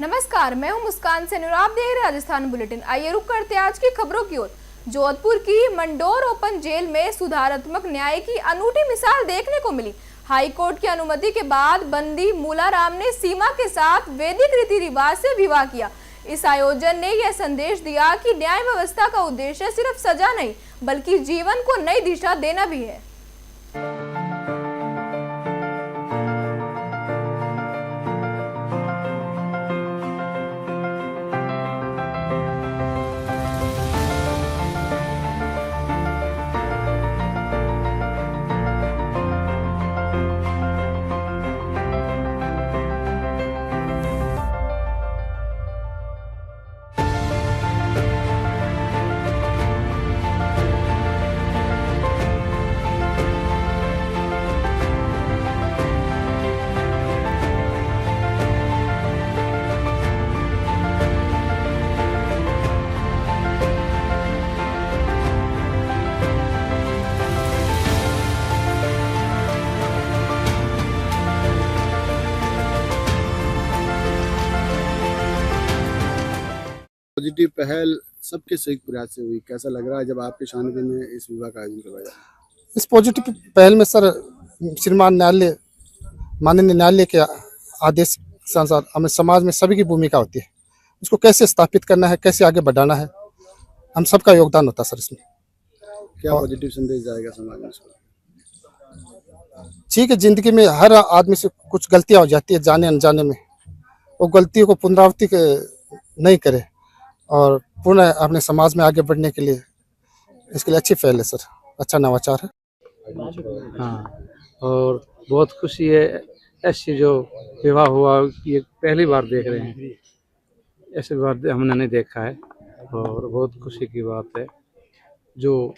नमस्कार, मैं हूं मुस्कान सेन और आप देख रहे हैं राजस्थान बुलेटिन। आइए रुक करते हैं आज की खबरों की ओर। जोधपुर की मंडोर ओपन जेल में सुधारात्मक न्याय की अनूठी मिसाल देखने को मिली। हाई कोर्ट की अनुमति के बाद बंदी मूलाराम ने सीमा के साथ वैदिक रीति रिवाज से विवाह किया। इस आयोजन ने यह संदेश दिया कि न्याय व्यवस्था का उद्देश्य सिर्फ सजा नहीं बल्कि जीवन को नई दिशा देना भी है। पॉजिटिव पहल सबके संयुक्त प्रयास से हुई। कैसा लग रहा है जब आपके शानदे में इस विवाह का आयोजन करवाया? इस पॉजिटिव पहल में सर श्रीमान न्यायालय माननीय न्यायालय के आदेश के अनुसार हमें समाज में सभी की भूमिका होती है। उसको कैसे स्थापित करना है, कैसे आगे बढ़ाना है, हम सबका योगदान होता है सर इसमें। क्या पॉजिटिव संदेश जाएगा समाज में? ठीक है, जिंदगी में हर आदमी से कुछ गलतियां हो जाती है जाने अनजाने में। वो गलतियों को पुनरावृत्ति नहीं करे और पूर्ण अपने समाज में आगे बढ़ने के लिए इसके लिए अच्छी पहल है सर, अच्छा नवाचार है। हाँ, और बहुत खुशी है। ऐसे जो विवाह हुआ ये पहली बार देख रहे हैं, ऐसे बार हमने नहीं देखा है और बहुत खुशी की बात है। जो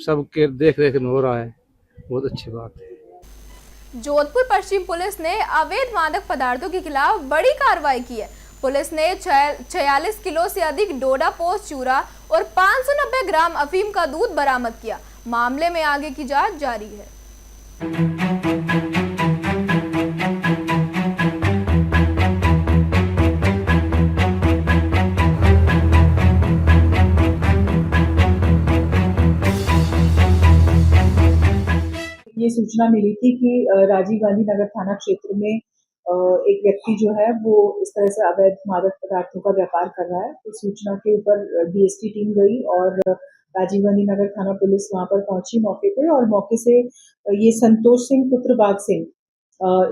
सबके देख रेख में हो रहा है, बहुत अच्छी बात है। जोधपुर पश्चिम पुलिस ने अवैध मादक पदार्थों के खिलाफ बड़ी कार्रवाई की है। पुलिस ने 46 किलो से अधिक डोडा पोस्ट चूरा और 590 ग्राम अफीम का दूध बरामद किया। मामले में आगे की जांच जारी है। ये सूचना मिली थी कि राजीव गांधी नगर थाना क्षेत्र में एक व्यक्ति जो है वो इस तरह से अवैध मादक पदार्थों का व्यापार कर रहा है। तो सूचना के ऊपर डीएसटी टीम गई और राजीव गांधी नगर थाना पुलिस वहां पर पहुंची मौके पे, और मौके से ये संतोष सिंह पुत्र बाग सिंह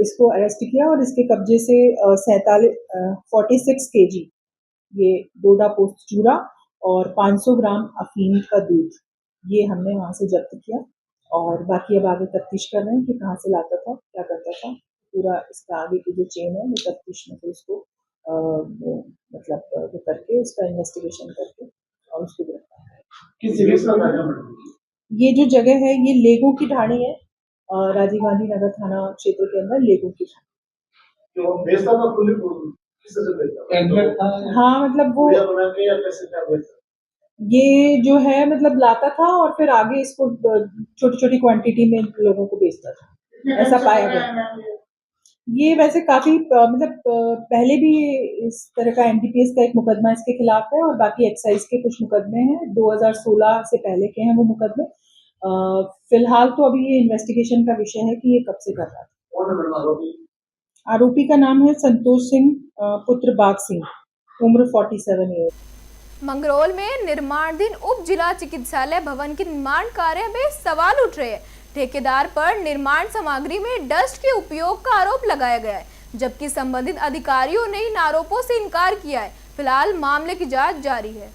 इसको अरेस्ट किया और इसके कब्जे से 46 केजी ये डोडा पोस्ट चूरा और 500 ग्राम अफीम का दूध ये हमने वहां से जब्त किया। और बाकी अब आगे तफ्तीश कर रहे हैं कि कहाँ से लाता था, क्या करता था। पूरा इसका आगे की जो चेन है वो तफ्तीश में फिर उसको वो करके उसका इन्वेस्टिगेशन करके और उसको गिरफ्तार। ये जो जगह है ये लेगों की ढाणी है, राजीव गांधी नगर थाना क्षेत्र के अंदर लेगों की ढाणी। हाँ, मतलब वो ये जो है मतलब लाता था और फिर आगे इसको छोटी छोटी क्वांटिटी में लोगों को बेचता था, ऐसा पाया गया। ये वैसे काफी मतलब पहले भी इस तरह का एनडीपीएस का एक मुकदमा इसके खिलाफ है और बाकी एक्साइज के कुछ मुकदमे हैं 2016 से पहले के हैं वो मुकदमे। फिलहाल तो अभी ये इन्वेस्टिगेशन का विषय है कि ये कब से कर रहा था। आरोपी का नाम है संतोष सिंह पुत्र बाग सिंह, उम्र 47 ईयर। मंगरौल में निर्माणाधीन उप जिला चिकित्सालय भवन के निर्माण कार्य में सवाल उठ रहे हैं। ठेकेदार पर निर्माण सामग्री में डस्ट के उपयोग का आरोप लगाया गया है, जबकि संबंधित अधिकारियों ने इन आरोपों से इनकार किया है। फिलहाल मामले की जांच जारी है।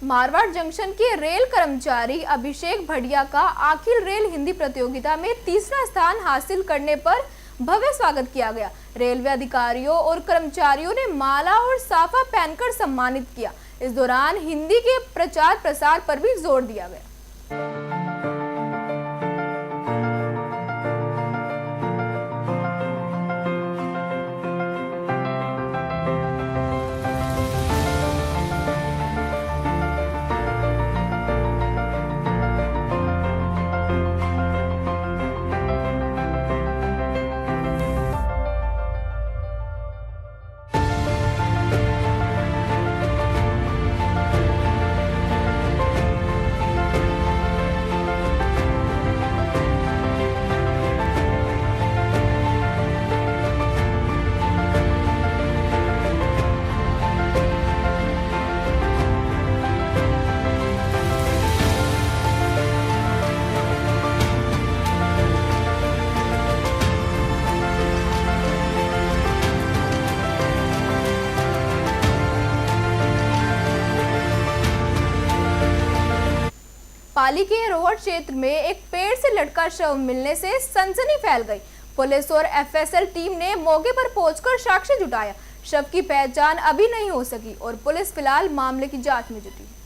मारवाड़ जंक्शन के रेल कर्मचारी अभिषेक भटिया का अखिल रेल हिंदी प्रतियोगिता में तीसरा स्थान हासिल करने पर भव्य स्वागत किया गया। रेलवे अधिकारियों और कर्मचारियों ने माला और साफा पहनकर सम्मानित किया। इस दौरान हिंदी के प्रचार प्रसार पर भी जोर दिया गया। पाली के रोहट क्षेत्र में एक पेड़ से लटका शव मिलने से सनसनी फैल गई। पुलिस और एफएसएल टीम ने मौके पर पहुंचकर साक्ष्य जुटाया। शव की पहचान अभी नहीं हो सकी और पुलिस फिलहाल मामले की जांच में जुटी है।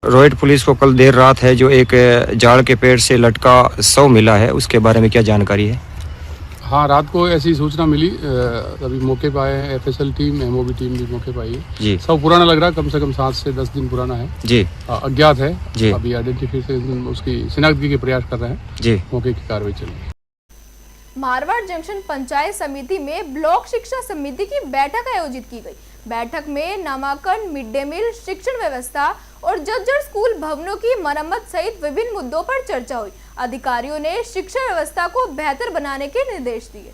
रोहित पुलिस को कल देर रात है जो एक जाड़ के पेड़ से लटका शव मिला है, उसके बारे में क्या जानकारी है? हाँ, रात को ऐसी सूचना मिली, अभी मौके पर आए हैं। एफएसएल टीम, एमओबी टीम भी मौके पर आई है जी। शव पुराना लग रहा है, कम से कम 7 से 10 दिन पुराना है जी। अज्ञात है जी। अभी आइडेंटिफिकेशन उसकी शिनाख्त के प्रयास कर रहे हैं जी। मौके की कार्रवाई चल रही है। मारवाड़ जंक्शन पंचायत समिति में ब्लॉक शिक्षा समिति की बैठक आयोजित की गई। बैठक में नामांकन, मिड डे मील, शिक्षण व्यवस्था और जज्जर स्कूल भवनों की मरम्मत सहित विभिन्न मुद्दों पर चर्चा हुई। अधिकारियों ने शिक्षा व्यवस्था को बेहतर बनाने के निर्देश दिए।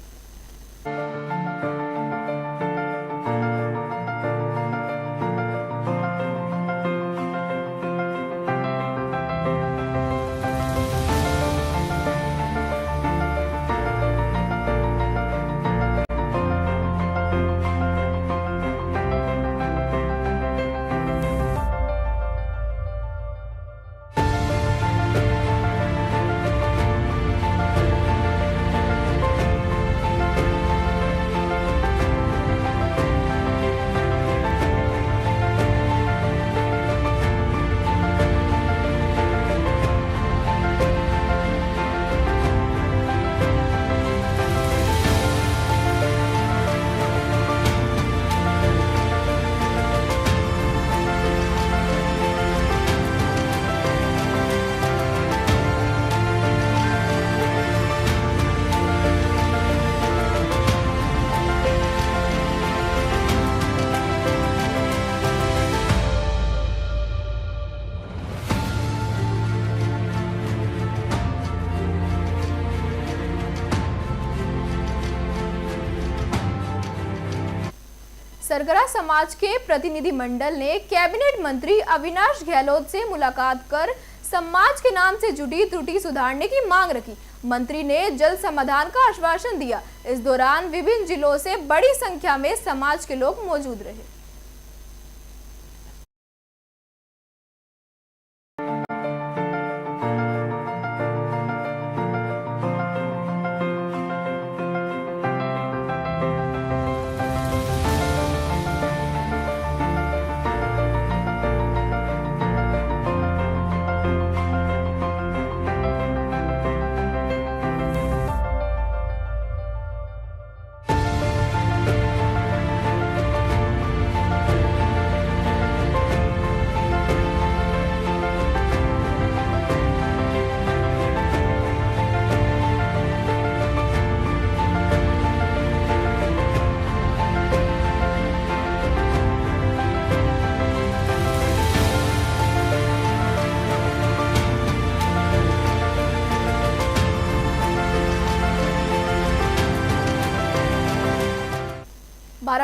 सरगरा समाज के प्रतिनिधि मंडल ने कैबिनेट मंत्री अविनाश गहलोत से मुलाकात कर समाज के नाम से जुड़ी त्रुटि सुधारने की मांग रखी। मंत्री ने जल्द समाधान का आश्वासन दिया। इस दौरान विभिन्न जिलों से बड़ी संख्या में समाज के लोग मौजूद रहे।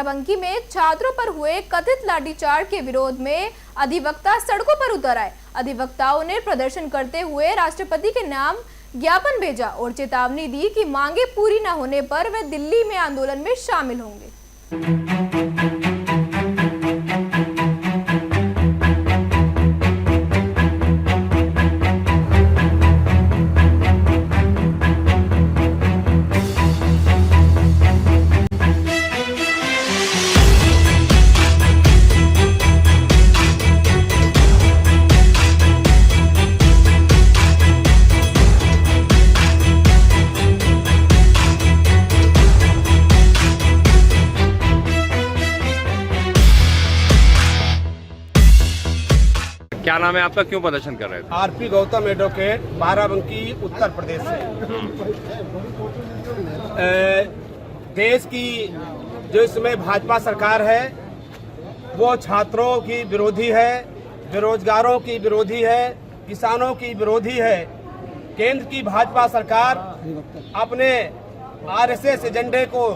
बाराबंकी में छात्रों पर हुए कथित लाठीचार्ज के विरोध में अधिवक्ता सड़कों पर उतर आए। अधिवक्ताओं ने प्रदर्शन करते हुए राष्ट्रपति के नाम ज्ञापन भेजा और चेतावनी दी कि मांगे पूरी न होने पर वे दिल्ली में आंदोलन में शामिल होंगे। क्या नाम है आपका, क्यों प्रदर्शन कर रहे थे? आरपी गौतम एडवोकेट, बाराबंकी, उत्तर प्रदेश से। देश की जो इस समय भाजपा सरकार है वो छात्रों की विरोधी है, बेरोजगारों की विरोधी है, किसानों की विरोधी है। केंद्र की भाजपा सरकार अपने आरएसएस एजेंडे को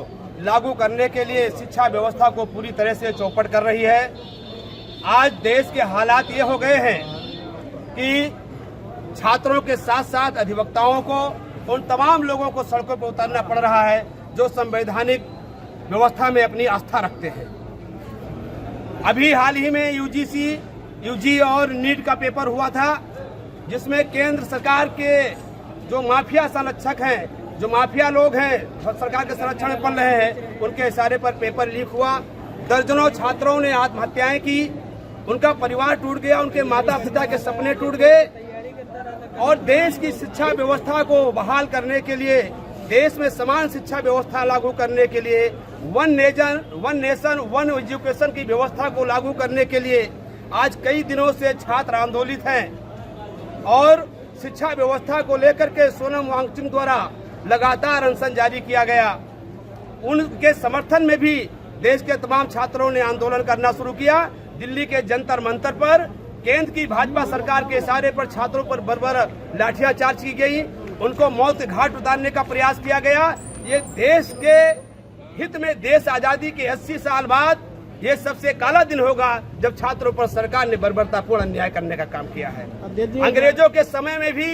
लागू करने के लिए शिक्षा व्यवस्था को पूरी तरह से चौपट कर रही है। आज देश के हालात ये हो गए हैं कि छात्रों के साथ साथ अधिवक्ताओं को, उन तमाम लोगों को सड़कों पर उतरना पड़ रहा है जो संवैधानिक व्यवस्था में अपनी आस्था रखते हैं। अभी हाल ही में यूजी और नीट का पेपर हुआ था, जिसमें केंद्र सरकार के जो माफिया संरक्षक हैं, जो माफिया लोग हैं, सरकार के संरक्षण में पल रहे हैं, उनके इशारे पर पेपर लीक हुआ। दर्जनों छात्रों ने आत्महत्याएं की, उनका परिवार टूट गया, उनके माता पिता के सपने टूट गए। और देश की शिक्षा व्यवस्था को बहाल करने के लिए, देश में समान शिक्षा व्यवस्था लागू करने के लिए, वन नेशन वन एजुकेशन की व्यवस्था को लागू करने के लिए आज कई दिनों से छात्र आंदोलित हैं। और शिक्षा व्यवस्था को लेकर के सोनम वांगचुक द्वारा लगातार अनशन जारी किया गया। उनके समर्थन में भी देश के तमाम छात्रों ने आंदोलन करना शुरू किया। दिल्ली के जंतर मंतर पर केंद्र की भाजपा सरकार के इशारे पर छात्रों पर बर्बर लाठियाचार्ज की गई, उनको मौत के घाट उतारने का प्रयास किया गया। ये देश के हित में, देश आजादी के 80 साल बाद ये सबसे काला दिन होगा जब छात्रों पर सरकार ने बर्बरतापूर्ण अन्याय करने का काम किया है। अंग्रेजों के समय में भी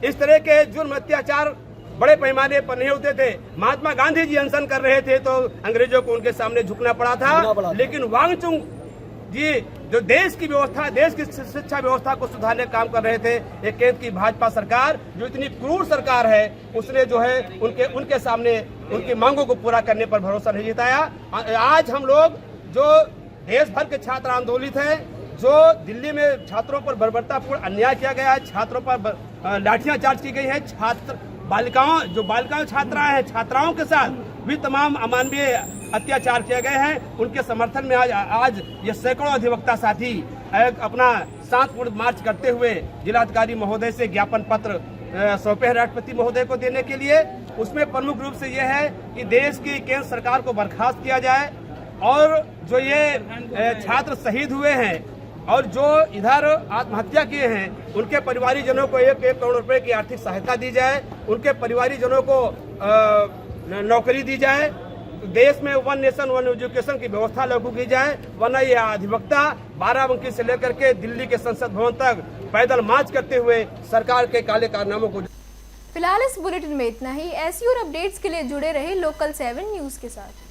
इस तरह के जुर्म अत्याचार बड़े पैमाने पर नहीं होते थे। महात्मा गांधी जी अनशन कर रहे थे तो अंग्रेजों को उनके सामने झुकना पड़ा था। लेकिन वांगचुक जी जो देश की व्यवस्था, देश की शिक्षा व्यवस्था को सुधारने का काम कर रहे थे, ये केंद्र की भाजपा सरकार जो इतनी क्रूर सरकार है, उसने जो है उनके सामने उनकी मांगों को पूरा करने पर भरोसा नहीं जताया। आज हम लोग जो देश भर के छात्र आंदोलित हैं, जो दिल्ली में छात्रों पर बर्बरतापूर्ण अन्याय किया गया है, छात्रों पर लाठियाचार्ज की गई है, बालिकाओं छात्राएं हैं, छात्राओं के साथ भी तमाम अमानवीय अत्याचार किए गए हैं। उनके समर्थन में आज ये सैकड़ों अधिवक्ता साथी अपना शांतिपूर्ण मार्च करते हुए जिलाधिकारी महोदय से ज्ञापन पत्र सौंपे हैं राष्ट्रपति महोदय को देने के लिए। उसमें प्रमुख रूप से यह है कि देश की केंद्र सरकार को बर्खास्त किया जाए और जो ये छात्र शहीद हुए हैं और जो इधर आत्महत्या किए हैं, उनके परिवारीजनों को 1 करोड़ रुपए की आर्थिक सहायता दी जाए, उनके परिवारीजनों को नौकरी दी जाए, देश में वन नेशन वन एजुकेशन की व्यवस्था लागू की जाए। वरना ये अधिवक्ता बाराबंकी से लेकर के दिल्ली के संसद भवन तक पैदल मार्च करते हुए सरकार के काले कारनामों को। फिलहाल इस बुलेटिन में इतना ही। ऐसी और अपडेट्स के लिए जुड़े रहे लोकल 7 न्यूज के साथ।